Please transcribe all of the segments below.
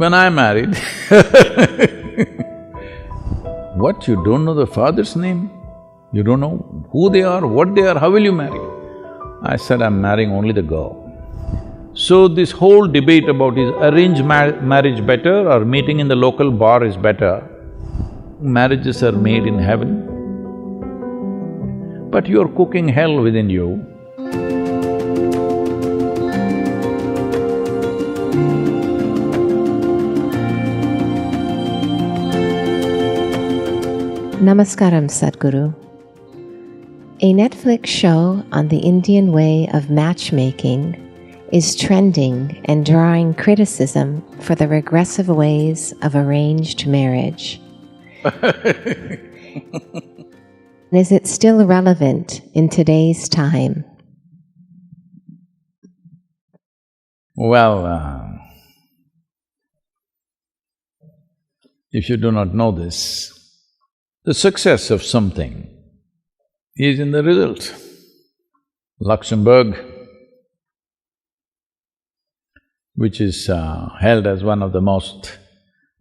When I married what, you don't know the father's name? You don't know who they are, what they are, how will you marry? I said, I'm marrying only the girl. So this whole debate about is arranged marriage better or meeting in the local bar is better, marriages are made in heaven. But you're cooking hell within you. Namaskaram, Sadhguru. A Netflix show on the Indian way of matchmaking is trending and drawing criticism for the regressive ways of arranged marriage. Is it still relevant in today's time? Well, if you do not know this, the success of something is in the result. Luxembourg, which is held as one of the most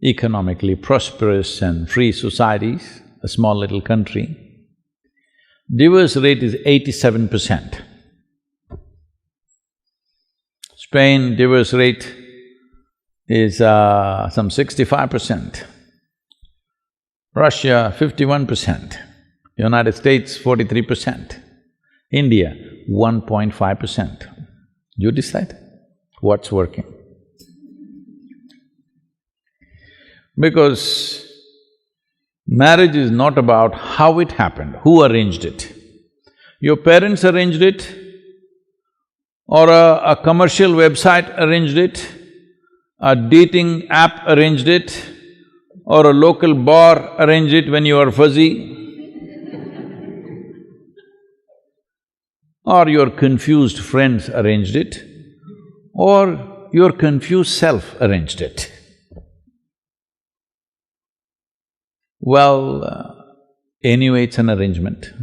economically prosperous and free societies, a small little country, divorce rate is 87%. Spain, divorce rate is some 65%. Russia, 51%. United States, 43%. India, 1.5%. You decide what's working. Because marriage is not about how it happened, who arranged it. Your parents arranged it, or a commercial website arranged it, a dating app arranged it, or a local bar arranged it when you were fuzzy, or your confused friends arranged it, or your confused self arranged it. Well, anyway, it's an arrangement.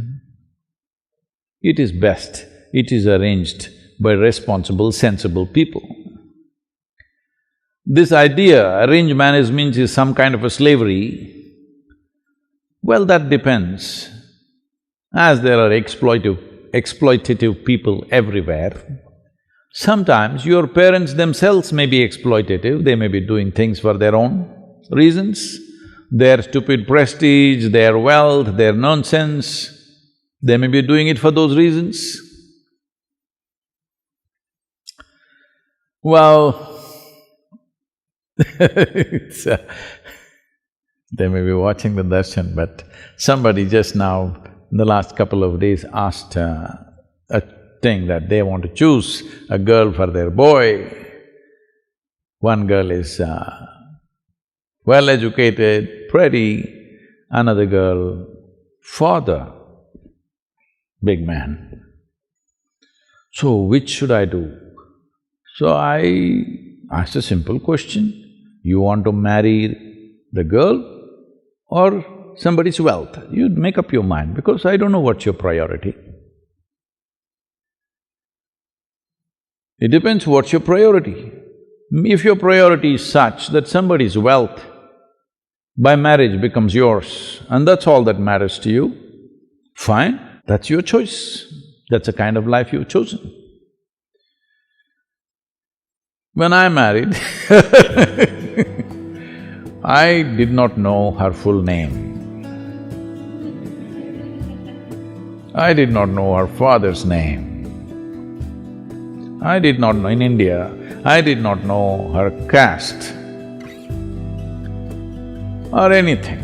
It is best, it is arranged by responsible, sensible people. This idea, arranged marriage means is some kind of a slavery, well, that depends. As there are exploitative people everywhere, sometimes your parents themselves may be exploitative, they may be doing things for their own reasons, their stupid prestige, their wealth, their nonsense, they may be doing it for those reasons. Well, they may be watching the darshan, but somebody just now, in the last couple of days, asked a thing that they want to choose a girl for their boy. One girl is well-educated, pretty, another girl, father, big man. So, which should I do? So I asked a simple question, you want to marry the girl or somebody's wealth? You make up your mind, because I don't know what's your priority. It depends what's your priority. If your priority is such that somebody's wealth by marriage becomes yours and that's all that matters to you, fine, that's your choice. That's the kind of life you've chosen. When I married I did not know her full name. I did not know her father's name. I did not know… in India, I did not know her caste or anything.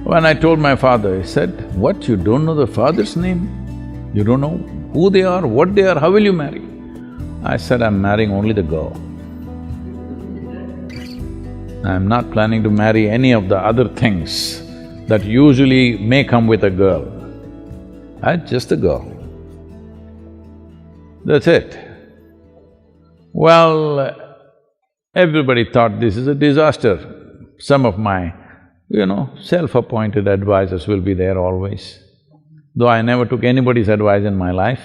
When I told my father, he said, what, you don't know the father's name? You don't know who they are, what they are, how will you marry? I said, I'm marrying only the girl. I'm not planning to marry any of the other things that usually may come with a girl. Just a girl. That's it. Well, everybody thought this is a disaster. Some of my, self-appointed advisors will be there always. Though I never took anybody's advice in my life,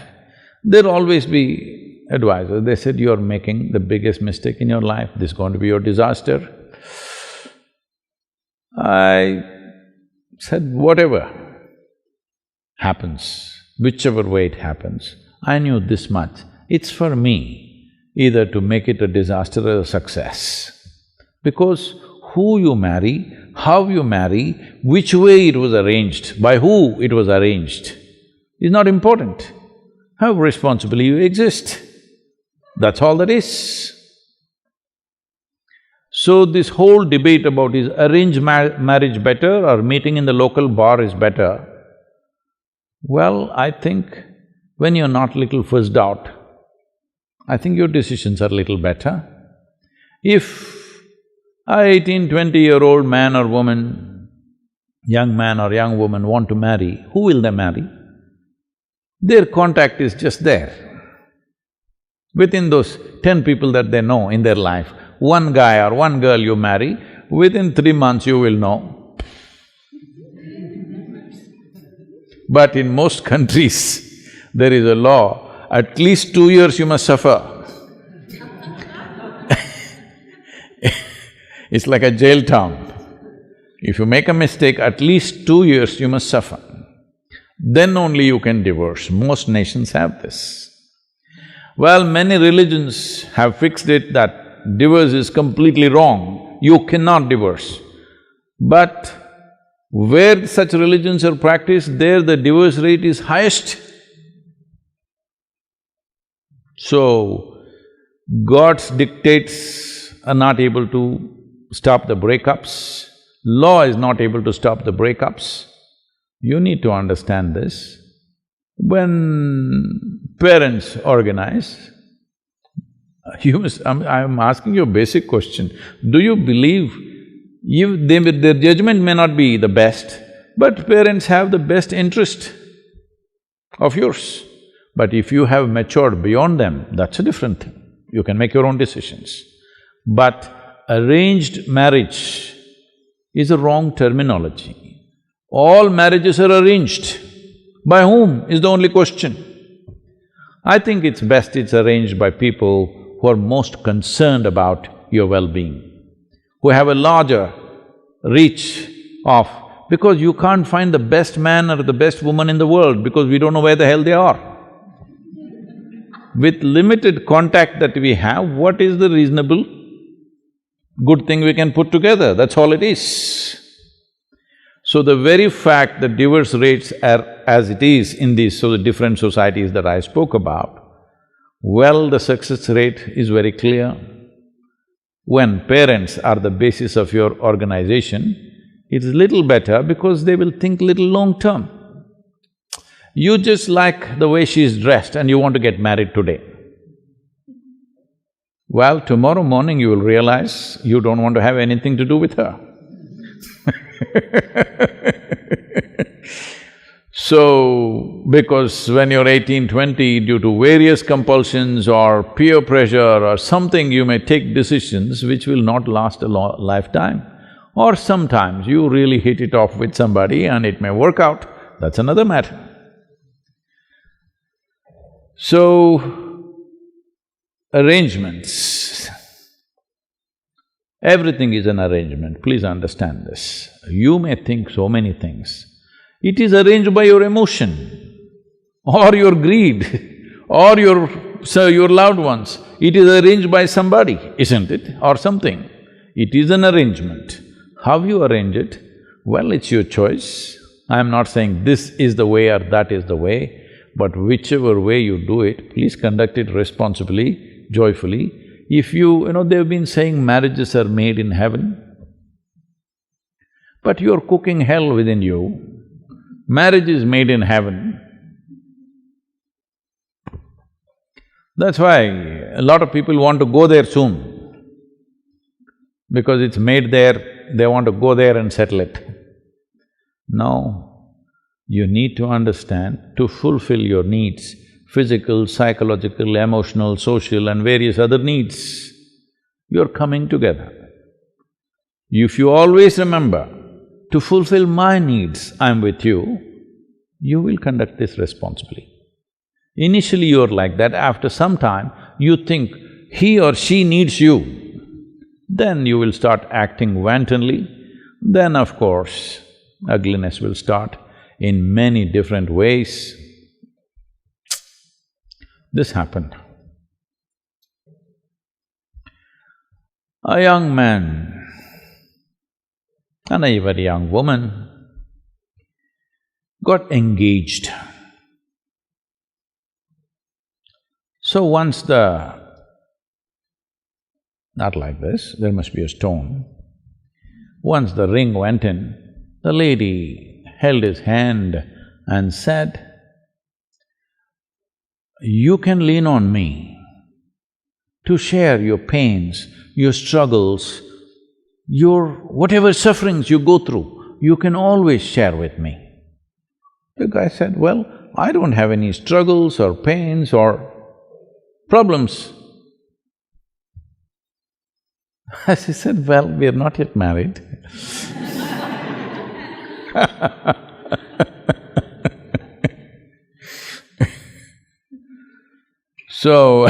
there'll always be advisors, they said, "You're making the biggest mistake in your life, this is going to be your disaster." I said, whatever happens, whichever way it happens, I knew this much, it's for me either to make it a disaster or a success. Because who you marry, how you marry, which way it was arranged, by who it was arranged, is not important. How responsibly you exist, that's all that is. So this whole debate about is arranged marriage better or meeting in the local bar is better, well, I think when you're not little fussed out, I think your decisions are little better. If a 18, 20-year-old man or woman, young man or young woman want to marry, who will they marry? Their contact is just there. Within those 10 people that they know in their life, one guy or one girl you marry, within 3 months you will know. But in most countries, there is a law, at least 2 years you must suffer. It's like a jail town. If you make a mistake, at least 2 years you must suffer. Then only you can divorce. Most nations have this. Well, many religions have fixed it that divorce is completely wrong, you cannot divorce. But where such religions are practiced, there the divorce rate is highest. So, God's dictates are not able to stop the breakups, law is not able to stop the breakups. You need to understand this. When parents organize, I'm asking you a basic question. Do you believe their judgment may not be the best, but parents have the best interest of yours. But if you have matured beyond them, that's a different thing. You can make your own decisions. But arranged marriage is a wrong terminology. All marriages are arranged. By whom is the only question. I think it's best it's arranged by people who are most concerned about your well-being, who have a larger reach of… because you can't find the best man or the best woman in the world because we don't know where the hell they are. With limited contact that we have, what is the reasonable good thing we can put together? That's all it is. So the very fact that divorce rates are as it is in these different societies that I spoke about, well, the success rate is very clear. When parents are the basis of your organization, it's little better because they will think little long-term. You just like the way she is dressed and you want to get married today. Well, tomorrow morning you will realize you don't want to have anything to do with her. So, because when you're 18, 20, due to various compulsions or peer pressure or something, you may take decisions which will not last a lifetime. Or sometimes you really hit it off with somebody and it may work out, that's another matter. So, arrangements, everything is an arrangement, please understand this. You may think so many things. It is arranged by your emotion or your greed or your loved ones. It is arranged by somebody, isn't it? Or something. It is an arrangement. How you arrange it? Well, it's your choice. I'm not saying this is the way or that is the way, but whichever way you do it, please conduct it responsibly, joyfully. If they've been saying marriages are made in heaven, but you're cooking hell within you. Marriage is made in heaven. That's why a lot of people want to go there soon. Because it's made there, they want to go there and settle it. No, you need to understand, to fulfill your needs, physical, psychological, emotional, social and various other needs, you're coming together. If you always remember, to fulfill my needs, I'm with you, you will conduct this responsibly. Initially you're like that, after some time you think he or she needs you, then you will start acting wantonly, then of course ugliness will start in many different ways. This happened. A young man and a very young woman got engaged. So once not like this, there must be a stone. Once the ring went in, the lady held his hand and said, "You can lean on me to share your pains, your struggles, your whatever sufferings you go through, you can always share with me." The guy said, "Well, I don't have any struggles or pains or problems." She said, "Well, we're not yet married." So,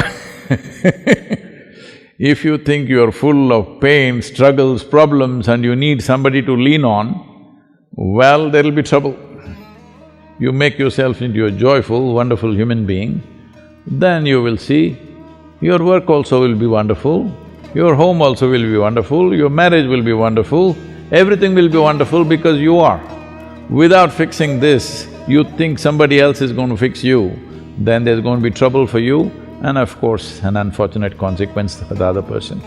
if you think you're full of pain, struggles, problems and you need somebody to lean on, well, there'll be trouble. You make yourself into a joyful, wonderful human being, then you will see your work also will be wonderful, your home also will be wonderful, your marriage will be wonderful, everything will be wonderful because you are. Without fixing this, you think somebody else is going to fix you, then there's going to be trouble for you and of course an unfortunate consequence for the other person.